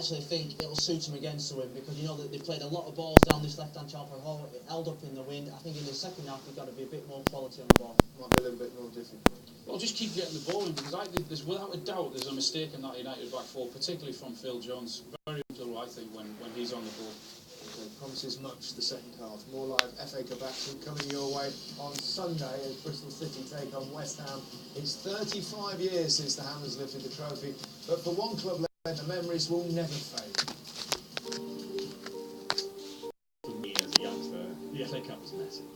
actually think it'll suit him against the wind, because you know that they've played a lot of balls down this left-hand channel for Hall. It held up in the wind. I think in the second half they've got to be a bit more quality on the ball. Might be a little bit more difficult. Well, just keep getting the ball in, because there's without a doubt there's a mistake in that United back four, particularly from Phil Jones. Very little, I think, when he's on the ball. Okay, promises much the second half. More live FA Cup action coming your way on Sunday as Bristol City take on West Ham. It's 35 years since the Hammers lifted the trophy, but for one club led, the memories will never fade. For me as a youngster, the FA Cup was massive.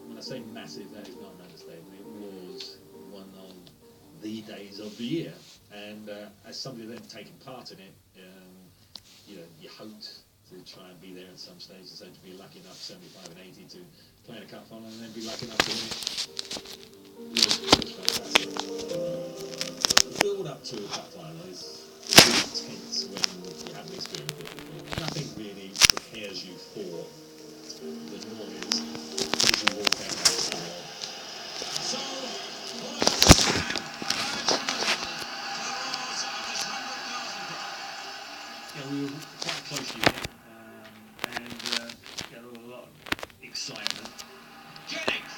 When I say massive, that is not an understatement. It was one of the days of the year, and as somebody then taking part in it, you know, you hoped to try and be there at some stage, so to be lucky enough, 75 and 80, to play in a cup final and then be lucky enough to win it. It was fantastic. The build up to a cup final is really intense when you haven't experienced it before. Nothing really prepares you for the noise as you walk down that tunnel. So, yeah, we were quite closely in, and there was a lot of excitement. Jennings!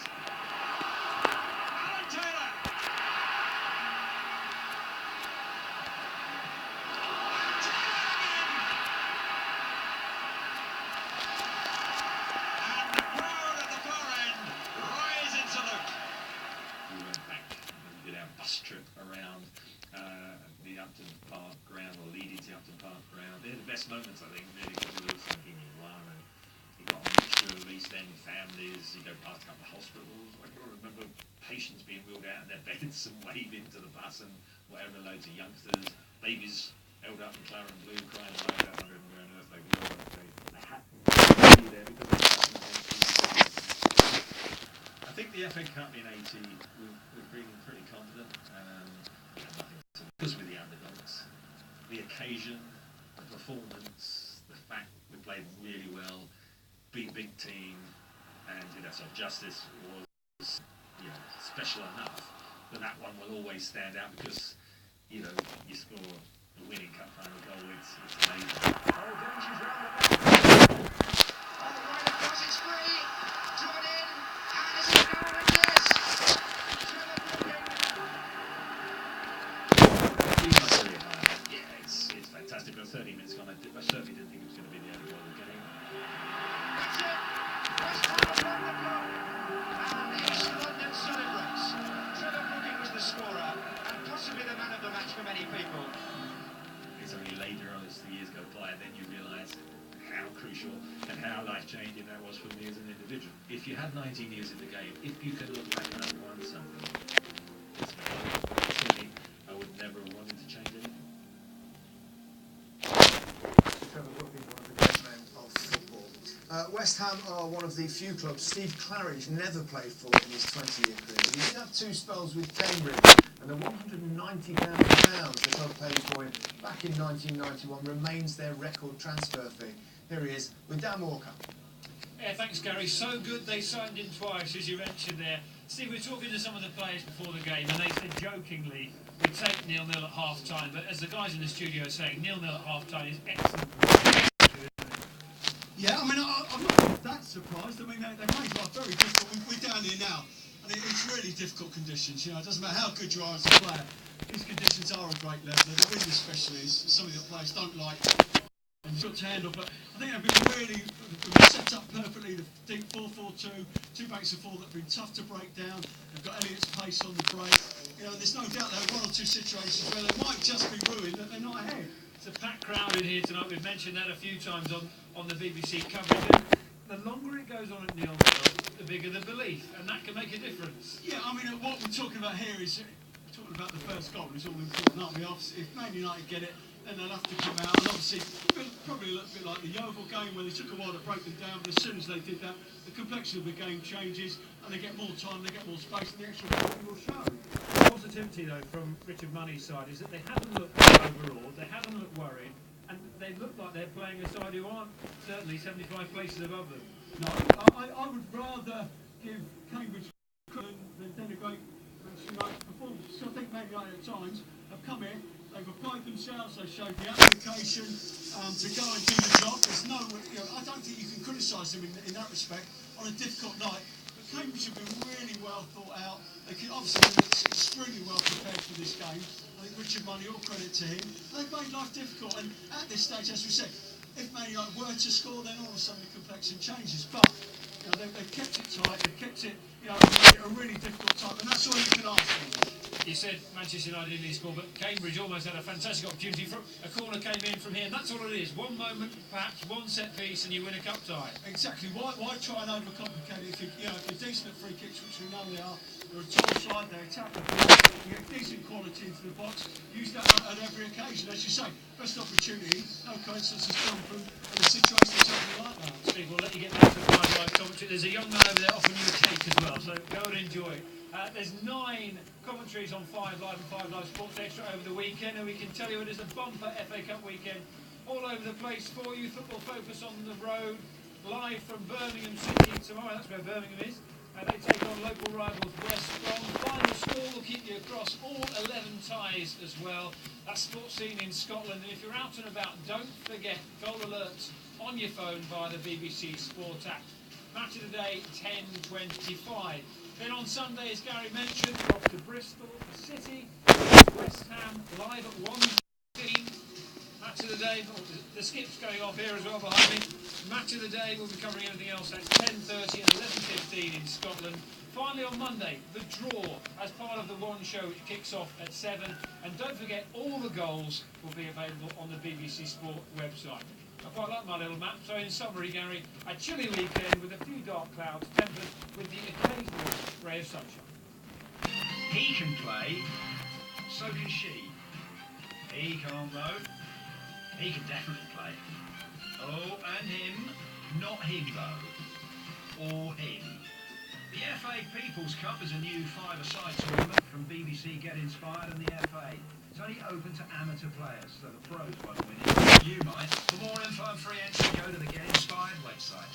Alan Taylor! And the crowd at the far end rise in salute. We went back and did our bus trip around the Upton Park ground, or leading to Upton Park ground. They're the best moments, I think, really, because we were thinking, wow, and you got a mixture of East End families, you go past a couple of hospitals. I can remember patients being wheeled out in their beds and waved into the bus, and whatever, loads of youngsters, babies held up in claret and blue, crying away, I don't remember where on earth they were. They had to be there because of the I think the FA Cup in 80, we've been pretty confident. Because we're the underdogs, the occasion, the performance, the fact we played really well, beat a big team, and did ourselves justice was, you know, special enough that that one will always stand out, because, you know, you score the winning cup final goal, it's amazing. Oh, Dennis's round the back. Oh, right across, it's free, drawn in, and is it now? It is! Yeah, it's fantastic. But 30 minutes gone, I certainly didn't think it was going to be the only goal of the game. That's it! West Ham won the cup! And East London celebrates. Trevor Booking was the scorer, and possibly the man of the match for many people. It's only later on as the years go by, then you realise how crucial and how life-changing that was for me as an individual. If you had 19 years in the game, if you can look back and have won something, it's certainly, I would never have wanted to change anything. Trevor Booking, one of the great men of football. West Ham are one of the few clubs Steve Claridge never played for in his 20-year career. He did have two spells with Cambridge, and the £190,000 the club paid for him back in 1991 remains their record transfer fee. Here he is with Dan Walker. Yeah, thanks, Gary. So good they signed him twice, as you mentioned there. Steve, we were talking to some of the players before the game, and they said jokingly, we'd take 0-0 at half-time, but as the guys in the studio are saying, 0-0 at half-time is excellent. Yeah, I mean, I'm not that surprised. I mean, they make life very difficult. We're down here now, and it's really difficult conditions. You know, it doesn't matter how good you are as a player. These conditions are a great level. The wind especially is something that players don't like and got to handle. But I think they've been really set up perfectly. The deep 4-4-2, two backs of four that have been tough to break down. They've got Elliott's pace on the break. You know, there's no doubt there are one or two situations where they might just be ruined that they're not ahead. It's a packed crowd in here tonight. We've mentioned that a few times on the BBC coverage. The longer it goes on at 0-0, the bigger the belief, and that can make a difference. Yeah, I mean, what we're talking about here is we're talking about the first goal. It's all important, aren't we? If Man United get it, then they'll have to come out, and obviously probably a little bit like the Yeovil game where they took a while to break them down, but as soon as they did that, the complexion of the game changes, and they get more time, they get more space, and the extra quality will show. The positivity, though, from Richard Money's side is that they haven't looked overawed, they haven't looked worried, and they look like they're playing a side who aren't certainly 75 places above them. No, I would rather give Cambridge credit than denigrate Manchester United performance. So I think Man United at times have come in, They've applied themselves, they showed the application to go and do the job. There's no, I don't think you can criticise them in that respect on a difficult night. But Cambridge have been really well thought out. They could obviously been extremely well prepared for this game. I think Richard Money, all credit to him. They've made life difficult, and at this stage, as we said, if Man United were to score, then all of a sudden the complexion changes. But they've kept it tight, they've kept it, and made it a really difficult time, and that's all you can ask for. You said Manchester United didn't score, but Cambridge almost had a fantastic opportunity. A corner came in from here, and that's all it is. One moment, perhaps one set piece, and you win a cup tie. Exactly. Why try and overcomplicate it? If you're decent at free kicks, which we know they are, they're a tall side, they attack the ball, you get decent quality into the box. Use that at every occasion, as you say. Best opportunity, no coincidence has come from a situation something like that. Steve, we'll let you get back to the live commentary. There's a young man over there offering you a cake as well, so go and enjoy it. There's 9 commentaries on 5 Live and 5 Live Sports Extra over the weekend, and we can tell you it is a bumper FA Cup weekend all over the place for you. Football Focus on the road, live from Birmingham City tomorrow. That's where Birmingham is. They take on local rivals West Brom. Final score will keep you across all 11 ties as well. That's sports scene in Scotland. And if you're out and about, don't forget goal alerts on your phone via the BBC Sport app. Match of the day, 10:25. Then on Sunday, as Gary mentioned, we're off to Bristol City, West Ham, live at 1:15. Match of the day, the skip's going off here as well behind me. Match of the day, we'll be covering everything else. That's 10:30 and 11:15 in Scotland. Finally on Monday, the draw as part of the One Show, which kicks off at 7. And don't forget, all the goals will be available on the BBC Sport website. I quite like my little map. So in summary, Gary, a chilly weekend with a few dark clouds tempered with the occasional ray of sunshine. He can play, so can she. He can't though. He can definitely play. Oh, and him, not him though. Or him. The FA People's Cup is a new 5-a-side tournament from BBC Get Inspired and the FA. It's only open to amateur players, so the pros won't win it. You might. For more info and free entry, go to the Get Inspired website.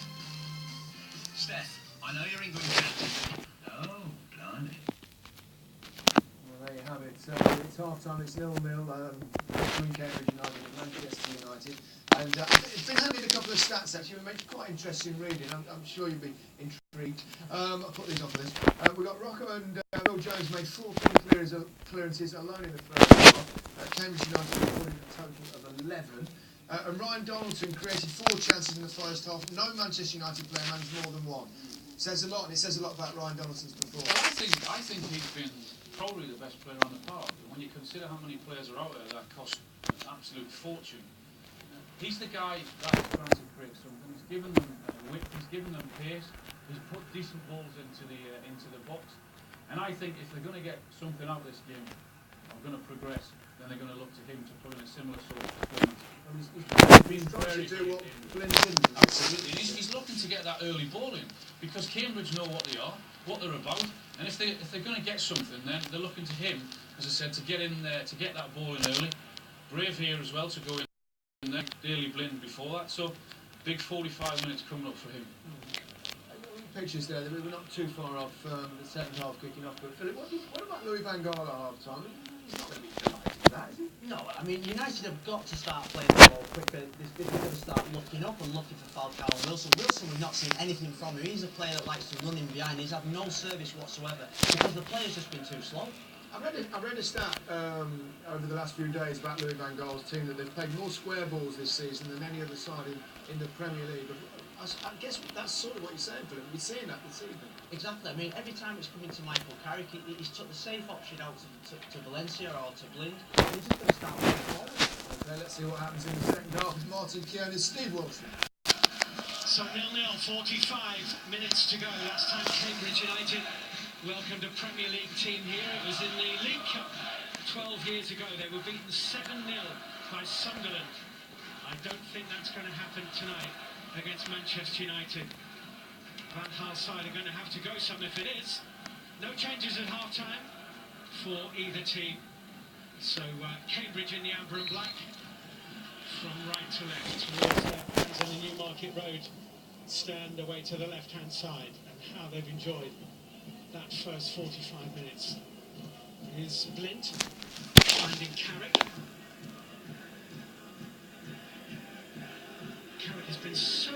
Steph, I know you're England captain. Oh, blimey. Well, there you have it. It's half-time, it's 0-0 between Cambridge United and Manchester United. And it's been handed a couple of stats, actually, which make quite interesting reading. I'm sure you'll be intrigued. I'll put these on for this. We've got Rocco and Will Jones made 14 clearances alone in the first half. Cambridge United recorded a total of 11. And Ryan Donaldson created 4 chances in the first half. No Manchester United player managed more than 1. Says a lot, and it says a lot about Ryan Donaldson's performance. Well, I think he's been probably the best player on the park. When you consider how many players are out there that cost an absolute fortune, he's the guy that is trying to create something. He's given them width, he's given them pace, he's put decent balls into the box. And I think if they're going to get something out of this game, or going to progress, then they're going to look to him to put in a similar sort of performance. He's trying to do what Flynn didn't. Absolutely. He's looking to get that early ball in, because Cambridge know what they are, what they're about, and if they're going to get something, then they're looking to him, as I said, to get in there, to get that ball in early. Brave here as well to go in. And then Daily Blind before that, so big 45 minutes coming up for him. Pictures there, we're not too far off the second half kicking off, but Philip, what about Louis van Gaal at half time? He's not going to be delighted with that, is he? No, I mean, United have got to start playing the ball quicker. They've got to start looking up and looking for Falcao and Wilson. Wilson, we've not seen anything from him. He's a player that likes to run in behind. He's had no service whatsoever because the player's just been too slow. I read a stat over the last few days about Louis van Gaal's team that they've played more square balls this season than any other side in the Premier League. I guess that's sort of what you're saying, Philip. We're seeing that this evening. Exactly. I mean, every time it's coming to Michael Carrick, he's took the safe option out to Valencia or to Blind. He's just going to start moving forward. Okay, let's see what happens in the second half. Martin Keown and Steve Wilson. So 0-0, 45 minutes to go. Last time Cambridge United welcomed a Premier League team here. It was in the League Cup 12 years ago. They were beaten 7-0 by Sunderland. I don't think that's going to happen tonight against Manchester United. Van Gaal's side are going to have to go some if it is. No changes at half-time for either team. So Cambridge in the amber and black from right to left towards their fans on the Newmarket Road stand away to the left-hand side, and how they've enjoyed that first 45 minutes. Here's Blint finding Carrick. Carrick has been so